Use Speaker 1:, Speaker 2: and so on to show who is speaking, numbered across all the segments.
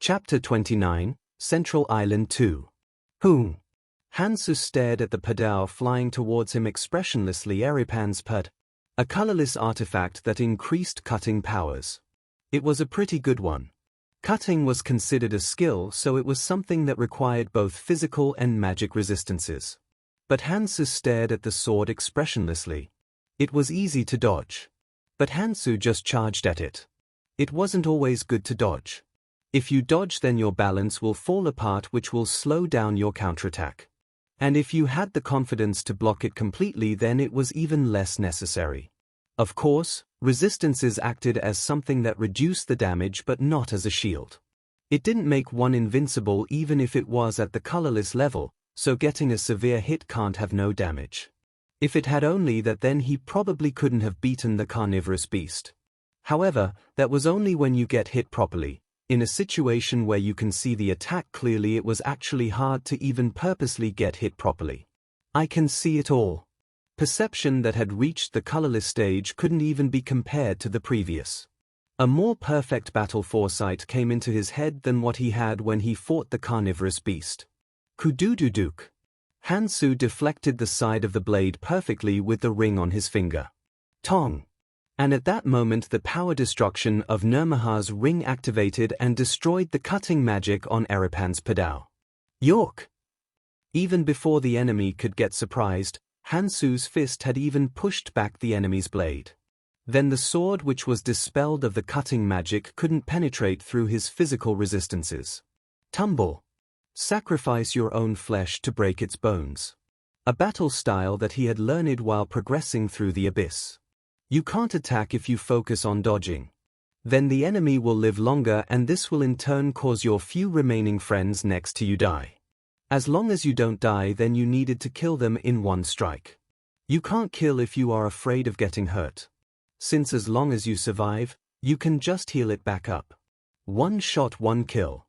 Speaker 1: Chapter 29, Central Island 2. Hwan. Hansu stared at the padao flying towards him expressionlessly. Eripan's pad, a colorless artifact that increased cutting powers. It was a pretty good one. Cutting was considered a skill, so it was something that required both physical and magic resistances. But Hansu stared at the sword expressionlessly. It was easy to dodge. But Hansu just charged at it. It wasn't always good to dodge. If you dodge, then your balance will fall apart, which will slow down your counterattack. And if you had the confidence to block it completely, then it was even less necessary. Of course, resistances acted as something that reduced the damage, but not as a shield. It didn't make one invincible even if it was at the colorless level, so getting a severe hit can't have no damage. If it had only that, then he probably couldn't have beaten the carnivorous beast. However, that was only when you get hit properly. In a situation where you can see the attack clearly, it was actually hard to even purposely get hit properly. I can see it all. Perception that had reached the colorless stage couldn't even be compared to the previous. A more perfect battle foresight came into his head than what he had when he fought the carnivorous beast. Kudududuk. Hansu deflected the side of the blade perfectly with the ring on his finger. Tong. And at that moment the power destruction of Nurmaha's ring activated and destroyed the cutting magic on Eripan's padao. York! Even before the enemy could get surprised, Hansu's fist had even pushed back the enemy's blade. Then the sword, which was dispelled of the cutting magic, couldn't penetrate through his physical resistances. Tumble. Sacrifice your own flesh to break its bones. A battle style that he had learned while progressing through the abyss. You can't attack if you focus on dodging. Then the enemy will live longer, and this will in turn cause your few remaining friends next to you die. As long as you don't die, then you needed to kill them in one strike. You can't kill if you are afraid of getting hurt. Since as long as you survive, you can just heal it back up. One shot, one kill.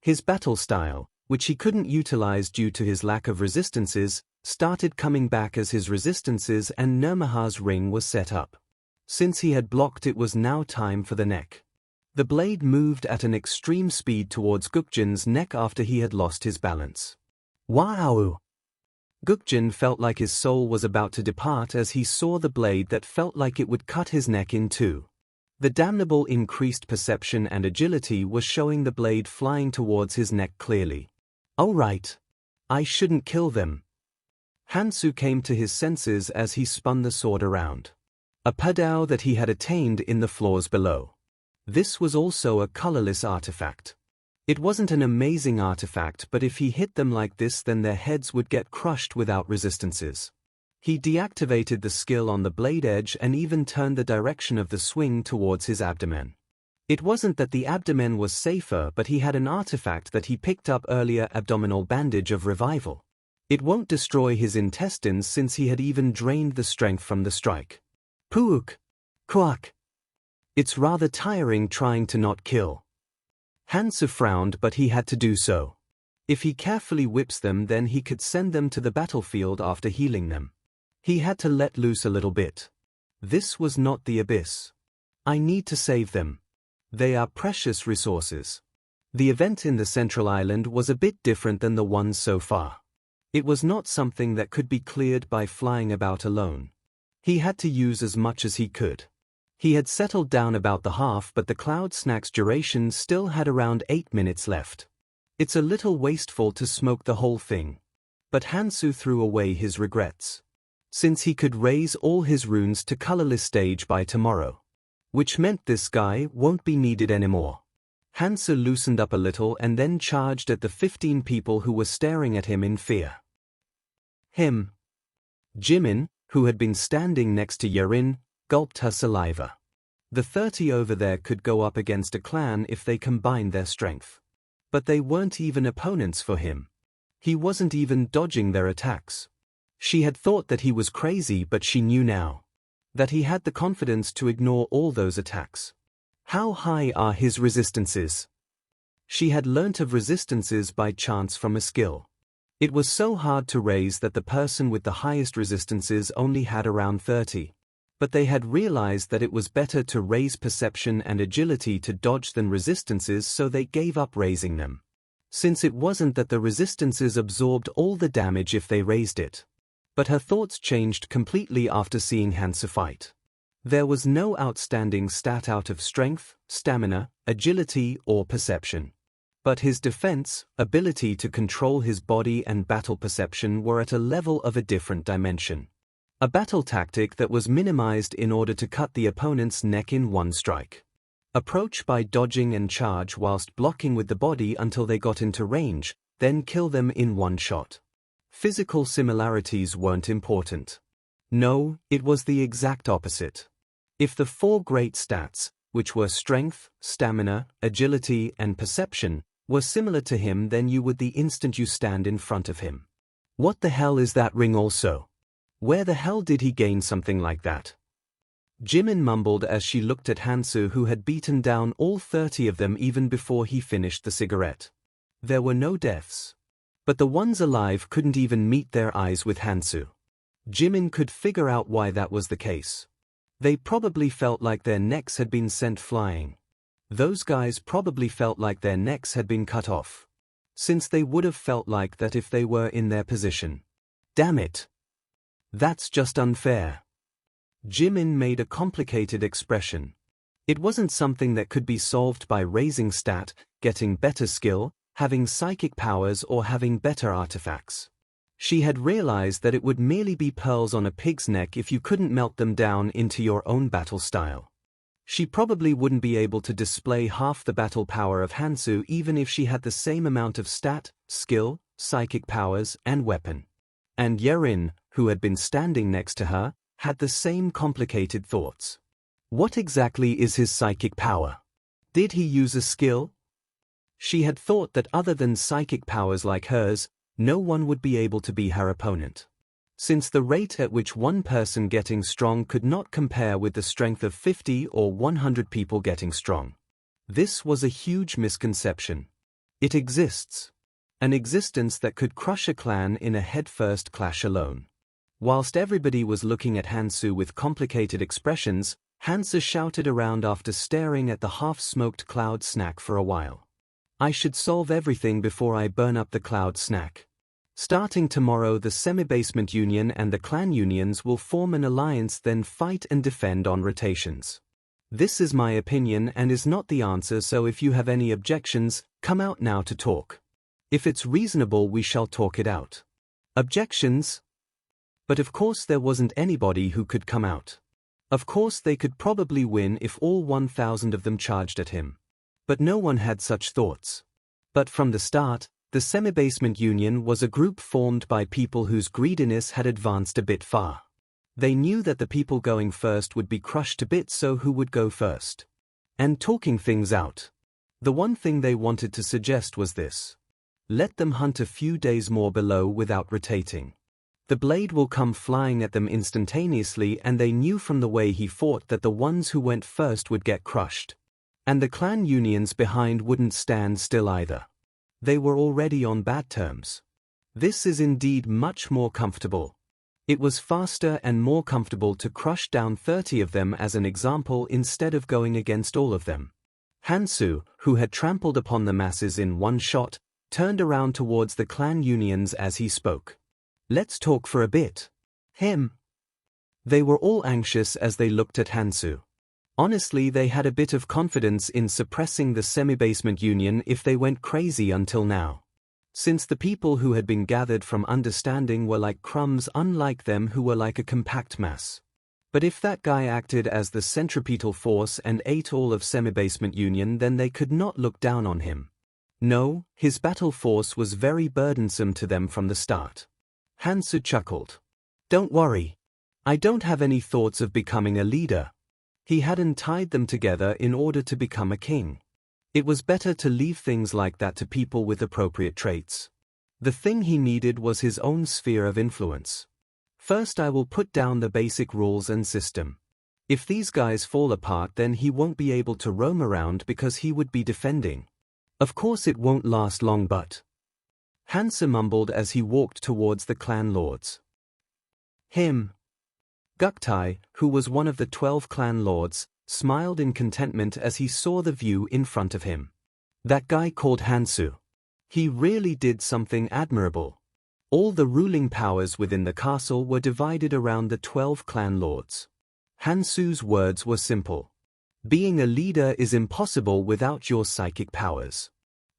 Speaker 1: His battle style, which he couldn't utilize due to his lack of resistances, started coming back as his resistances and Nurmaha's ring was set up. Since he had blocked, it was now time for the neck. The blade moved at an extreme speed towards Gukjin's neck after he had lost his balance. Wow! Gukjin felt like his soul was about to depart as he saw the blade that felt like it would cut his neck in two. The damnable increased perception and agility was showing the blade flying towards his neck clearly. Oh right. I shouldn't kill them. Hansu came to his senses as he spun the sword around. A padao that he had attained in the floors below. This was also a colorless artifact. It wasn't an amazing artifact, but if he hit them like this, then their heads would get crushed without resistances. He deactivated the skill on the blade edge and even turned the direction of the swing towards his abdomen. It wasn't that the abdomen was safer, but he had an artifact that he picked up earlier, abdominal bandage of revival. It won't destroy his intestines since he had even drained the strength from the strike. Puuk! Quack! It's rather tiring trying to not kill. Hansu frowned, but he had to do so. If he carefully whips them, then he could send them to the battlefield after healing them. He had to let loose a little bit. This was not the abyss. I need to save them. They are precious resources. The event in the Central Island was a bit different than the ones so far. It was not something that could be cleared by flying about alone. He had to use as much as he could. He had settled down about the half, but the cloud snack's duration still had around 8 minutes left. It's a little wasteful to smoke the whole thing. But Hansu threw away his regrets. Since he could raise all his runes to colorless stage by tomorrow. Which meant this guy won't be needed anymore. Hansu loosened up a little and then charged at the 15 people who were staring at him in fear. Jimin, who had been standing next to Yerin, gulped her saliva. The 30 over there could go up against a clan if they combined their strength. But they weren't even opponents for him. He wasn't even dodging their attacks. She had thought that he was crazy, but she knew now that he had the confidence to ignore all those attacks. How high are his resistances? She had learnt of resistances by chance from a skill. It was so hard to raise that the person with the highest resistances only had around 30. but they had realized that it was better to raise perception and agility to dodge than resistances, so they gave up raising them. Since it wasn't that the resistances absorbed all the damage if they raised it. But her thoughts changed completely after seeing Hansu fight. There was no outstanding stat out of strength, stamina, agility, or perception. But his defense, ability to control his body, and battle perception were at a level of a different dimension. A battle tactic that was minimized in order to cut the opponent's neck in one strike. Approach by dodging and charge whilst blocking with the body until they got into range, then kill them in one shot. Physical similarities weren't important. No, it was the exact opposite. If the four great stats, which were strength, stamina, agility, and perception, were similar to him, then you would the instant you stand in front of him. What the hell is that ring also? Where the hell did he gain something like that? Jimin mumbled as she looked at Hansu, who had beaten down all 30 of them even before he finished the cigarette. There were no deaths. But the ones alive couldn't even meet their eyes with Hansu. Jimin could figure out why that was the case. They probably felt like their necks had been sent flying. Those guys probably felt like their necks had been cut off. Since they would have felt like that if they were in their position. Damn it. That's just unfair. Jimin made a complicated expression. It wasn't something that could be solved by raising stat, getting better skill, having psychic powers, or having better artifacts. She had realized that it would merely be pearls on a pig's neck if you couldn't melt them down into your own battle style. She probably wouldn't be able to display half the battle power of Hansu even if she had the same amount of stat, skill, psychic powers, and weapon. And Yerin, who had been standing next to her, had the same complicated thoughts. What exactly is his psychic power? Did he use a skill? She had thought that other than psychic powers like hers, no one would be able to be her opponent. Since the rate at which one person getting strong could not compare with the strength of 50 or 100 people getting strong. This was a huge misconception. It exists. An existence that could crush a clan in a head-first clash alone. Whilst everybody was looking at Hansu with complicated expressions, Hansu shouted around after staring at the half-smoked cloud snack for a while. I should solve everything before I burn up the cloud snack. Starting tomorrow, the semi-basement union and the clan unions will form an alliance, then fight and defend on rotations. This is my opinion and is not the answer, so if you have any objections, come out now to talk. If it's reasonable, we shall talk it out. Objections? But of course there wasn't anybody who could come out. Of course they could probably win if all 1,000 of them charged at him. But no one had such thoughts. But from the start, the semi-basement union was a group formed by people whose greediness had advanced a bit far. They knew that the people going first would be crushed to bits, so who would go first? And talking things out. The one thing they wanted to suggest was this. Let them hunt a few days more below without rotating. The blade will come flying at them instantaneously, and they knew from the way he fought that the ones who went first would get crushed. And the clan unions behind wouldn't stand still either. They were already on bad terms. This is indeed much more comfortable. It was faster and more comfortable to crush down 30 of them as an example instead of going against all of them. Hansu, who had trampled upon the masses in one shot, turned around towards the clan unions as he spoke. Let's talk for a bit. Him. They were all anxious as they looked at Hansu. Honestly, they had a bit of confidence in suppressing the semi-basement union if they went crazy until now. Since the people who had been gathered from understanding were like crumbs, unlike them who were like a compact mass. But if that guy acted as the centripetal force and ate all of semi-basement union, then they could not look down on him. No, his battle force was very burdensome to them from the start. Hansu chuckled. Don't worry. I don't have any thoughts of becoming a leader. He hadn't tied them together in order to become a king. It was better to leave things like that to people with appropriate traits. The thing he needed was his own sphere of influence. First, I will put down the basic rules and system. If these guys fall apart, then he won't be able to roam around because he would be defending. Of course it won't last long, but... Hansu mumbled as he walked towards the clan lords. Him. Guktai, who was one of the 12 clan lords, smiled in contentment as he saw the view in front of him. That guy called Hansu. He really did something admirable. All the ruling powers within the castle were divided around the 12 clan lords. Hansu's words were simple. Being a leader is impossible without your psychic powers.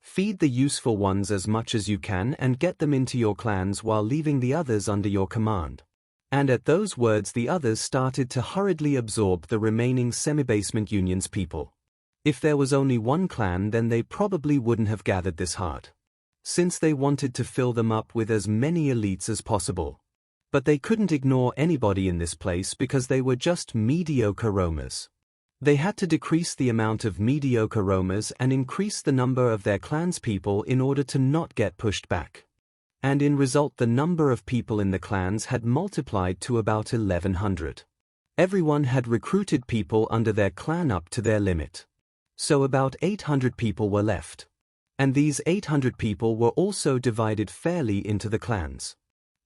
Speaker 1: Feed the useful ones as much as you can and get them into your clans while leaving the others under your command. And at those words the others started to hurriedly absorb the remaining semi-basement union's people. If there was only one clan, then they probably wouldn't have gathered this hard, since they wanted to fill them up with as many elites as possible. But they couldn't ignore anybody in this place because they were just mediocre roamers. They had to decrease the amount of mediocre roamers and increase the number of their clan's people in order to not get pushed back. And in result the number of people in the clans had multiplied to about 1100. Everyone had recruited people under their clan up to their limit. So about 800 people were left. And these 800 people were also divided fairly into the clans.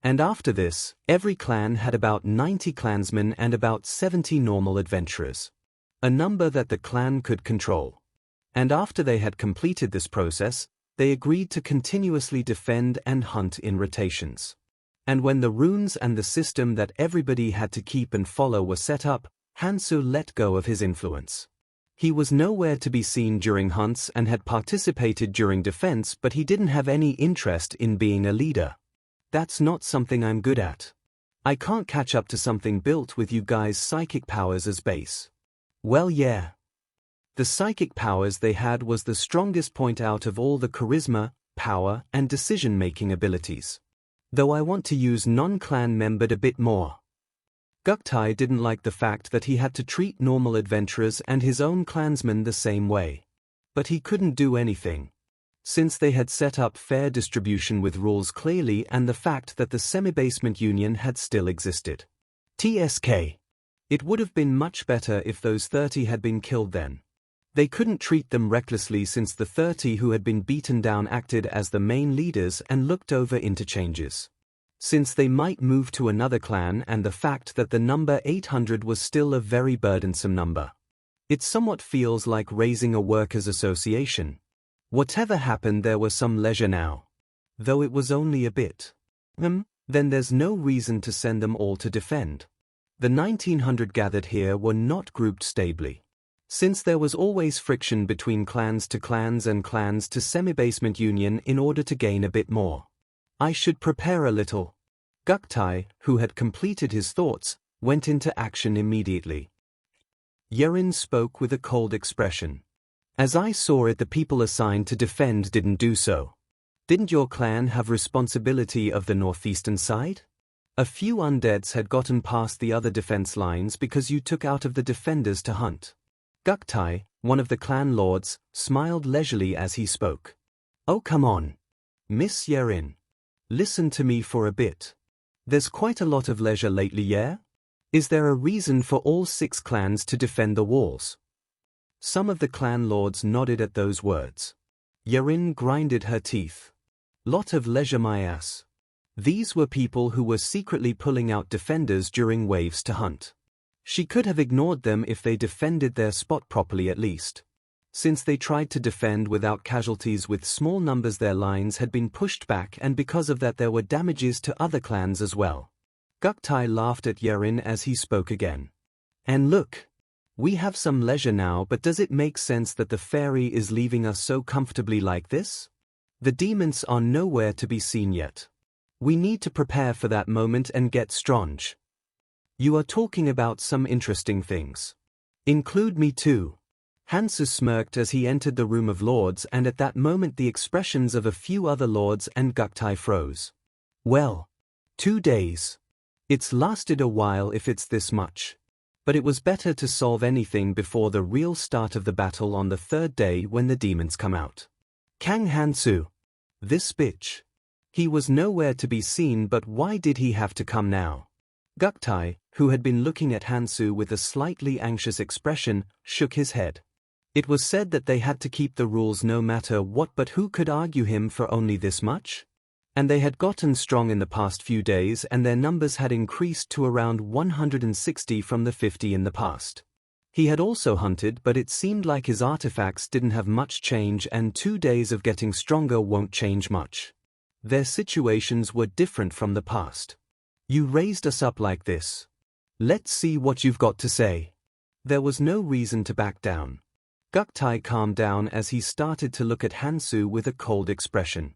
Speaker 1: And after this, every clan had about 90 clansmen and about 70 normal adventurers. A number that the clan could control. And after they had completed this process, they agreed to continuously defend and hunt in rotations. And when the runes and the system that everybody had to keep and follow were set up, Hansu let go of his influence. He was nowhere to be seen during hunts and had participated during defense, but he didn't have any interest in being a leader. That's not something I'm good at. I can't catch up to something built with you guys' psychic powers as base. Well, yeah. The psychic powers they had was the strongest point out of all the charisma, power, and decision-making abilities. Though I want to use non-clan membered a bit more. Guktai didn't like the fact that he had to treat normal adventurers and his own clansmen the same way. But he couldn't do anything, since they had set up fair distribution with rules clearly and the fact that the semi-basement union had still existed. TSK. It would have been much better if those 30 had been killed then. They couldn't treat them recklessly since the 30 who had been beaten down acted as the main leaders and looked over interchanges. Since they might move to another clan and the fact that the number 800 was still a very burdensome number. It somewhat feels like raising a workers' association. Whatever happened, there was some leisure now. Though it was only a bit. Then there's no reason to send them all to defend. The 1900 gathered here were not grouped stably. Since there was always friction between clans to clans and clans to semi-basement union in order to gain a bit more. I should prepare a little. Guktai, who had completed his thoughts, went into action immediately. Yerin spoke with a cold expression. As I saw it, the people assigned to defend didn't do so. Didn't your clan have responsibility of the northeastern side? A few undeads had gotten past the other defense lines because you took out of the defenders to hunt. Guktai, one of the clan lords, smiled leisurely as he spoke. Oh, come on. Miss Yerin. Listen to me for a bit. There's quite a lot of leisure lately, yeah? Is there a reason for all 6 clans to defend the walls? Some of the clan lords nodded at those words. Yerin grinded her teeth. Lot of leisure, my ass. These were people who were secretly pulling out defenders during waves to hunt. She could have ignored them if they defended their spot properly at least. Since they tried to defend without casualties with small numbers, their lines had been pushed back, and because of that there were damages to other clans as well. Guktai laughed at Yerin as he spoke again. And look, we have some leisure now, but does it make sense that the fairy is leaving us so comfortably like this? The demons are nowhere to be seen yet. We need to prepare for that moment and get strong. You are talking about some interesting things. Include me too. Hansu smirked as he entered the room of lords, and at that moment the expressions of a few other lords and Guktai froze. Well, 2 days. It's lasted a while if it's this much. But it was better to solve anything before the real start of the battle on the 3rd day when the demons come out. Kang Hansu. This bitch. He was nowhere to be seen, but why did he have to come now? Guktai, who had been looking at Hansu with a slightly anxious expression, shook his head. It was said that they had to keep the rules no matter what, but who could argue him for only this much? And they had gotten strong in the past few days, and their numbers had increased to around 160 from the 50 in the past. He had also hunted, but it seemed like his artifacts didn't have much change, and 2 days of getting stronger won't change much. Their situations were different from the past. You raised us up like this. Let's see what you've got to say. There was no reason to back down. Guktai calmed down as he started to look at Hansu with a cold expression.